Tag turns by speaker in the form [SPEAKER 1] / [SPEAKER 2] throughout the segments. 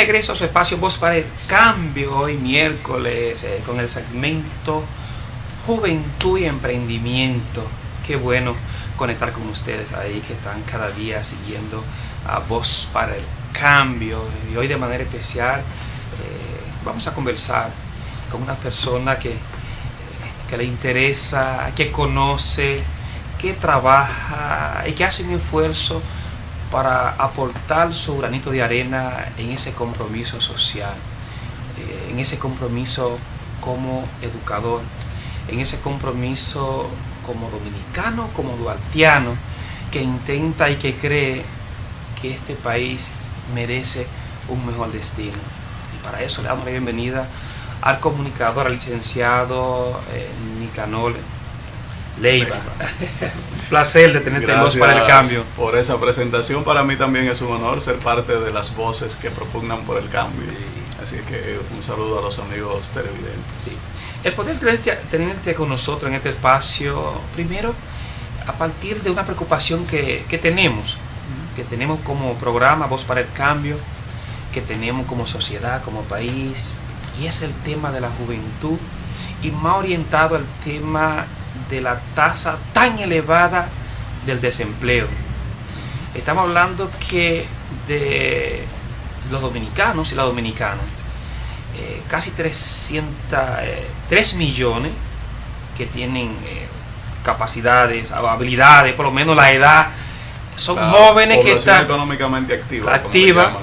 [SPEAKER 1] regreso a su espacio Voz para el Cambio, hoy miércoles, con el segmento Juventud y Emprendimiento. Qué bueno conectar con ustedes ahí que están cada día siguiendo a Voz para el Cambio. Y hoy de manera especial vamos a conversar con una persona que le interesa, que conoce, que trabaja y que hace un esfuerzo para aportar su granito de arena en ese compromiso social, en ese compromiso como educador, en ese compromiso como dominicano, como duartiano, que intenta y que cree que este país merece un mejor destino. Y para eso le damos la bienvenida al comunicador, al licenciado Nicanor Leiva. Placer de tenerte en Voz para el Cambio.
[SPEAKER 2] Por esa presentación. Para mí también es un honor ser parte de las voces que propugnan por el cambio. Así que un saludo a los amigos televidentes.
[SPEAKER 1] Sí. El poder tenerte con nosotros en este espacio, primero, a partir de una preocupación que tenemos como programa Voz para el Cambio, que tenemos como sociedad, como país, y es el tema de la juventud, y más orientado al tema de la tasa tan elevada del desempleo. Estamos hablando que de los dominicanos y las dominicanas, casi 3 millones que tienen capacidades, habilidades, por lo menos la edad, son jóvenes que están
[SPEAKER 2] económicamente activa,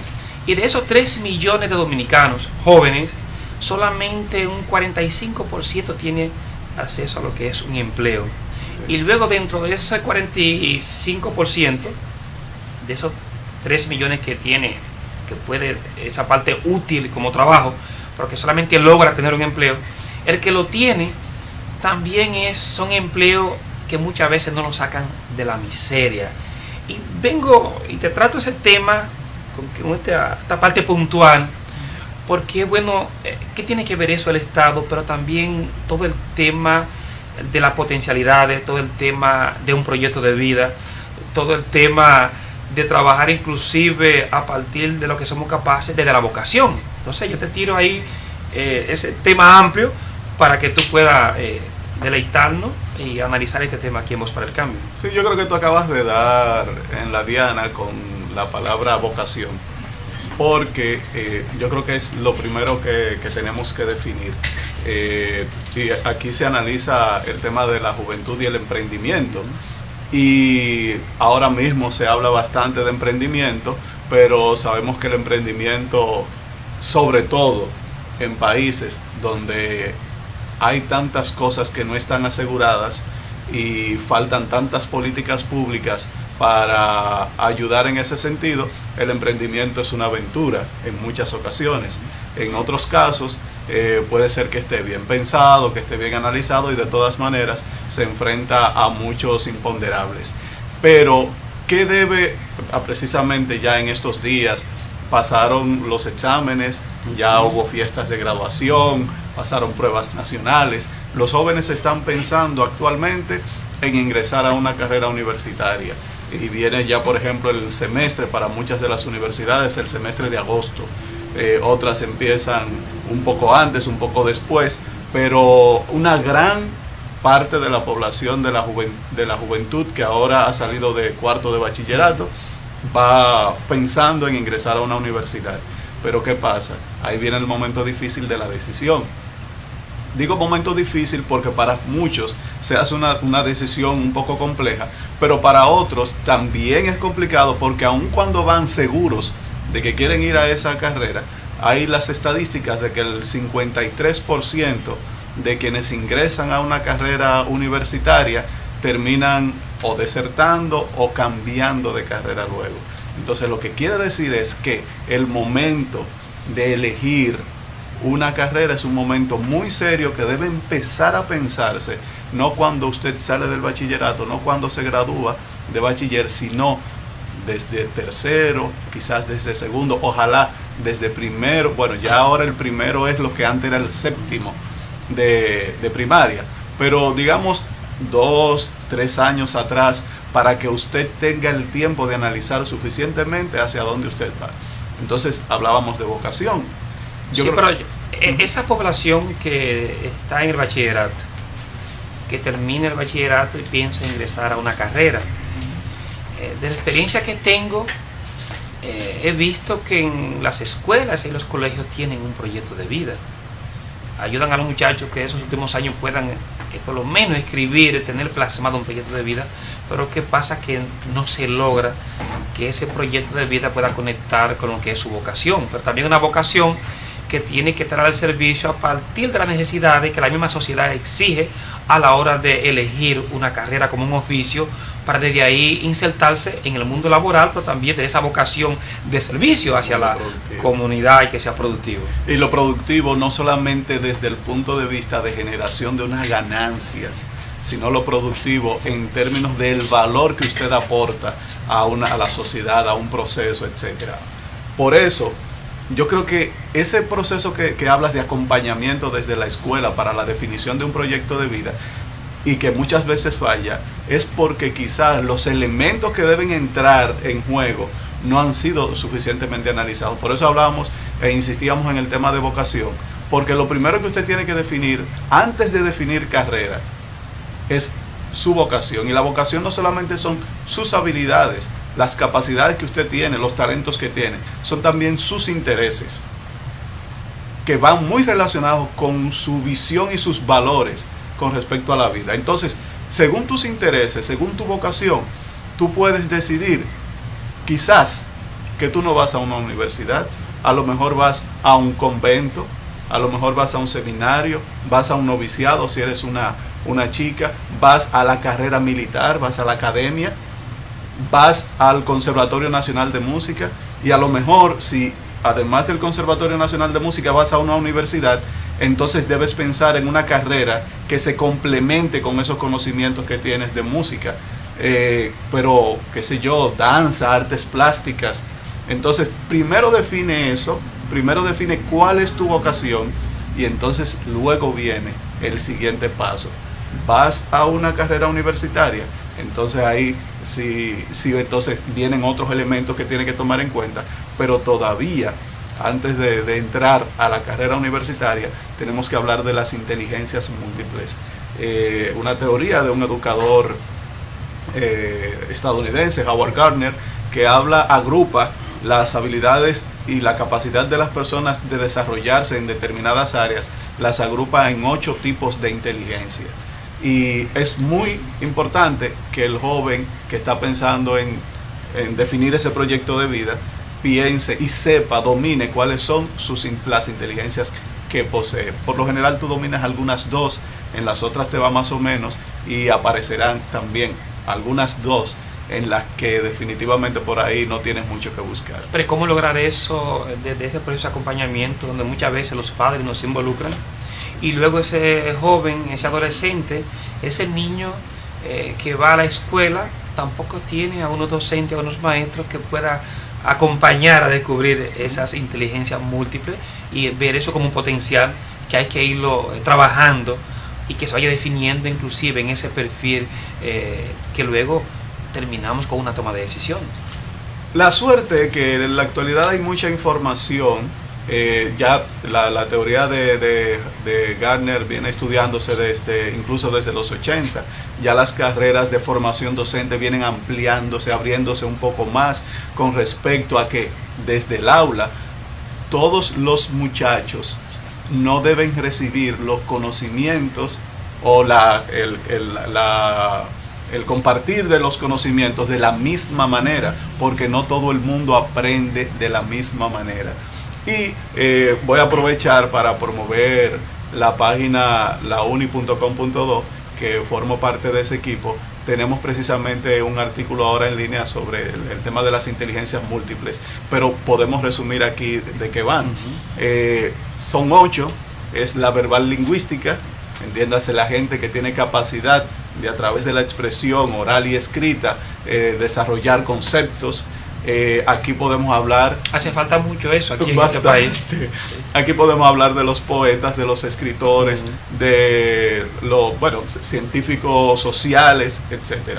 [SPEAKER 1] y de esos 3 millones de dominicanos jóvenes, solamente un 45% tiene acceso a lo que es un empleo. Sí. Y luego dentro de ese 45%, de esos 3 millones que tiene, que puede esa parte útil como trabajo, pero que solamente logra tener un empleo, el que lo tiene también son empleos que muchas veces no lo sacan de la miseria. Y vengo y te trato ese tema con esta parte puntual, porque bueno, ¿qué tiene que ver eso el Estado? Pero también todo el tema de las potencialidades, todo el tema de un proyecto de vida, todo el tema de trabajar inclusive a partir de lo que somos capaces desde la vocación. Entonces yo te tiro ahí ese tema amplio para que tú puedas deleitarnos y analizar este tema aquí en Voz para el Cambio.
[SPEAKER 2] Sí, yo creo que tú acabas de dar en la diana con la palabra vocación, porque yo creo que es lo primero que tenemos que definir. Y aquí se analiza el tema de la juventud y el emprendimiento, y ahora mismo se habla bastante de emprendimiento, pero sabemos que el emprendimiento, sobre todo en países donde hay tantas cosas que no están aseguradas y faltan tantas políticas públicas para ayudar en ese sentido, el emprendimiento es una aventura en muchas ocasiones. En otros casos puede ser que esté bien pensado, que esté bien analizado, y de todas maneras se enfrenta a muchos imponderables. Pero ¿qué debe precisamente ya en estos días? Pasaron los exámenes, ya hubo fiestas de graduación, pasaron pruebas nacionales. Los jóvenes están pensando actualmente en ingresar a una carrera universitaria. Y viene ya, por ejemplo, el semestre para muchas de las universidades, el semestre de agosto. Otras empiezan un poco antes, un poco después, pero una gran parte de la población de la juventud que ahora ha salido de cuarto de bachillerato va pensando en ingresar a una universidad. Pero ¿qué pasa? Ahí viene el momento difícil de la decisión. Digo momento difícil porque para muchos se hace una decisión un poco compleja, pero para otros también es complicado, porque aun cuando van seguros de que quieren ir a esa carrera, hay las estadísticas de que el 53% de quienes ingresan a una carrera universitaria terminan o desertando o cambiando de carrera luego. Entonces lo que quiere decir es que el momento de elegir una carrera es un momento muy serio que debe empezar a pensarse, no cuando usted sale del bachillerato, no cuando se gradúa de bachiller, sino desde tercero, quizás desde segundo, ojalá desde primero. Bueno, ya ahora el primero es lo que antes era el séptimo de primaria, pero digamos 2, 3 años atrás, para que usted tenga el tiempo de analizar suficientemente hacia dónde usted va. Entonces hablábamos de vocación.
[SPEAKER 1] Esa población que está en el bachillerato, que termina el bachillerato y piensa ingresar a una carrera, de la experiencia que tengo, he visto que en las escuelas y los colegios tienen un proyecto de vida. Ayudan a los muchachos que esos últimos años puedan por lo menos escribir, tener plasmado un proyecto de vida, pero ¿qué pasa? Que no se logra que ese proyecto de vida pueda conectar con lo que es su vocación, pero también una vocación que tiene que estar al servicio a partir de las necesidades que la misma sociedad exige a la hora de elegir una carrera como un oficio, para desde ahí insertarse en el mundo laboral, pero también de esa vocación de servicio hacia la comunidad y que sea productivo.
[SPEAKER 2] Y lo productivo no solamente desde el punto de vista de generación de unas ganancias, sino lo productivo en términos del valor que usted aporta a la sociedad, a un proceso, etc. Por eso, yo creo que ese proceso que hablas de acompañamiento desde la escuela para la definición de un proyecto de vida y que muchas veces falla, es porque quizás los elementos que deben entrar en juego no han sido suficientemente analizados. Por eso hablábamos e insistíamos en el tema de vocación, porque lo primero que usted tiene que definir antes de definir carrera es su vocación, y la vocación no solamente son sus habilidades, las capacidades que usted tiene, los talentos que tiene, son también sus intereses, que van muy relacionados con su visión y sus valores con respecto a la vida. Entonces, según tus intereses, según tu vocación, tú puedes decidir, quizás, que tú no vas a una universidad, a lo mejor vas a un convento, a lo mejor vas a un seminario, vas a un noviciado si eres una chica, vas a la carrera militar, vas a la academia, vas al Conservatorio Nacional de Música, y a lo mejor si además del Conservatorio Nacional de Música vas a una universidad, entonces debes pensar en una carrera que se complemente con esos conocimientos que tienes de música, pero qué sé yo, danza, artes plásticas. Entonces primero define eso, primero define cuál es tu vocación, y entonces luego viene el siguiente paso. ¿Vas a una carrera universitaria? Entonces ahí sí, entonces vienen otros elementos que tiene que tomar en cuenta, pero todavía antes de entrar a la carrera universitaria tenemos que hablar de las inteligencias múltiples. Una teoría de un educador estadounidense, Howard Gardner, que agrupa las habilidades y la capacidad de las personas de desarrollarse en determinadas áreas, las agrupa en 8 tipos de inteligencia. Y es muy importante que el joven que está pensando en definir ese proyecto de vida piense y sepa, domine cuáles son las inteligencias que posee. Por lo general tú dominas algunas 2, en las otras te va más o menos, y aparecerán también algunas 2 en las que definitivamente por ahí no tienes mucho que buscar.
[SPEAKER 1] Pero ¿cómo lograr eso desde ese proceso de acompañamiento donde muchas veces los padres nos involucran? Y luego ese joven, ese adolescente, ese niño que va a la escuela, tampoco tiene a unos docentes, a unos maestros que pueda acompañar a descubrir esas inteligencias múltiples y ver eso como un potencial que hay que irlo trabajando y que se vaya definiendo inclusive en ese perfil que luego terminamos con una toma de decisiones.
[SPEAKER 2] La suerte es que en la actualidad hay mucha información. Ya la teoría de Gardner viene estudiándose incluso desde los 80. Ya las carreras de formación docente vienen ampliándose, abriéndose un poco más con respecto a que desde el aula todos los muchachos no deben recibir los conocimientos o el compartir de los conocimientos de la misma manera, porque no todo el mundo aprende de la misma manera. Y voy a aprovechar para promover la página launi.com.do, que formo parte de ese equipo. Tenemos precisamente un artículo ahora en línea sobre el tema de las inteligencias múltiples, pero podemos resumir aquí de qué van. Son 8, es la verbal lingüística, entiéndase la gente que tiene capacidad de a través de la expresión oral y escrita desarrollar conceptos. Aquí podemos hablar...
[SPEAKER 1] Hace falta mucho eso aquí en este país.
[SPEAKER 2] Aquí podemos hablar de los poetas, de los escritores, de los científicos sociales, etc.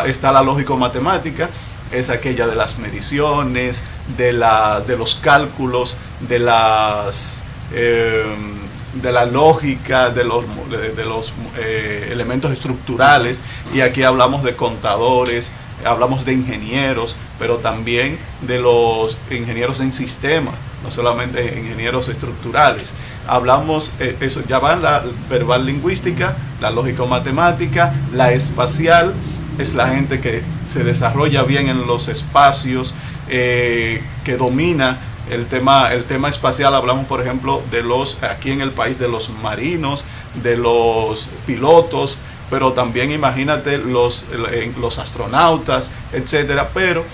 [SPEAKER 2] Está la lógico-matemática, es aquella de las mediciones, de los cálculos, de la lógica, de los elementos estructurales, y aquí hablamos de contadores, hablamos de ingenieros, pero también de los ingenieros en sistema, no solamente ingenieros estructurales. Hablamos, eso ya va la verbal lingüística, la lógico-matemática, la espacial, es la gente que se desarrolla bien en los espacios, que domina el tema espacial. Hablamos, por ejemplo, aquí en el país, de los marinos, de los pilotos, pero también imagínate los astronautas, etcétera. Pero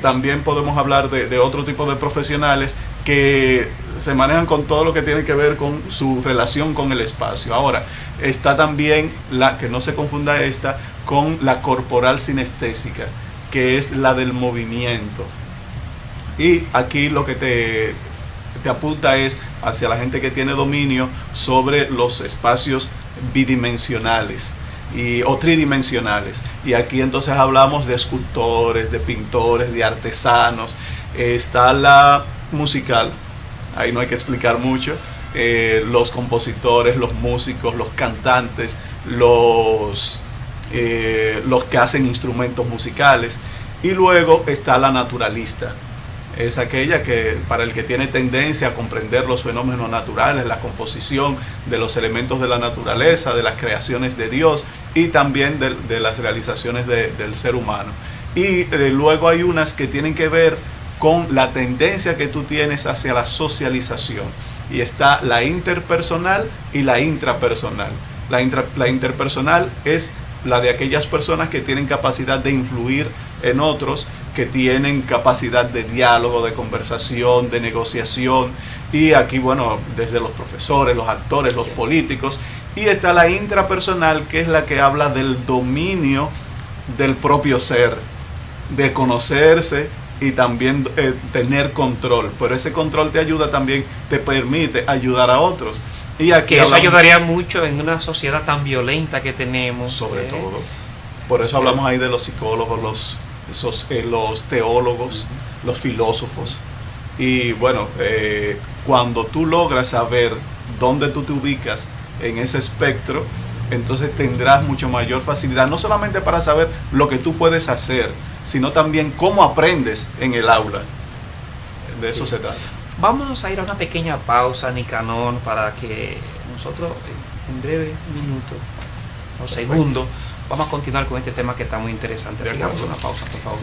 [SPEAKER 2] también podemos hablar de otro tipo de profesionales que se manejan con todo lo que tiene que ver con su relación con el espacio. Ahora, está también que no se confunda esta con la corporal sinestésica, que es la del movimiento. Y aquí lo que te apunta es hacia la gente que tiene dominio sobre los espacios bidimensionales o tridimensionales. Y aquí entonces hablamos de escultores, de pintores, de artesanos. Está la musical, ahí no hay que explicar mucho. Los compositores, los músicos, los cantantes, los que hacen instrumentos musicales. Y luego está la naturalista. Es aquella que, para el que tiene tendencia a comprender los fenómenos naturales, la composición de los elementos de la naturaleza, de las creaciones de Dios, y también de las realizaciones del ser humano. Y luego hay unas que tienen que ver con la tendencia que tú tienes hacia la socialización. Y está la interpersonal y la intrapersonal. La interpersonal es la de aquellas personas que tienen capacidad de influir en otros, que tienen capacidad de diálogo, de conversación, de negociación. Y aquí, bueno, desde los profesores, los actores, los políticos. Y está la intrapersonal, que es la que habla del dominio del propio ser, de conocerse y también tener control. Pero ese control te ayuda también, te permite ayudar a otros. Y aquí
[SPEAKER 1] que eso ayudaría mucho en una sociedad tan violenta que tenemos.
[SPEAKER 2] Sobre todo. Por eso hablamos ahí de los psicólogos, los teólogos, los filósofos. Y bueno, cuando tú logras saber dónde tú te ubicas en ese espectro, entonces tendrás mucho mayor facilidad, no solamente para saber lo que tú puedes hacer, sino también cómo aprendes en el aula. De eso se trata.
[SPEAKER 1] Vamos a ir a una pequeña pausa, Nicanor, para que nosotros en breve minuto o segundo vamos a continuar con este tema que está muy interesante. Hagamos una pausa, por favor.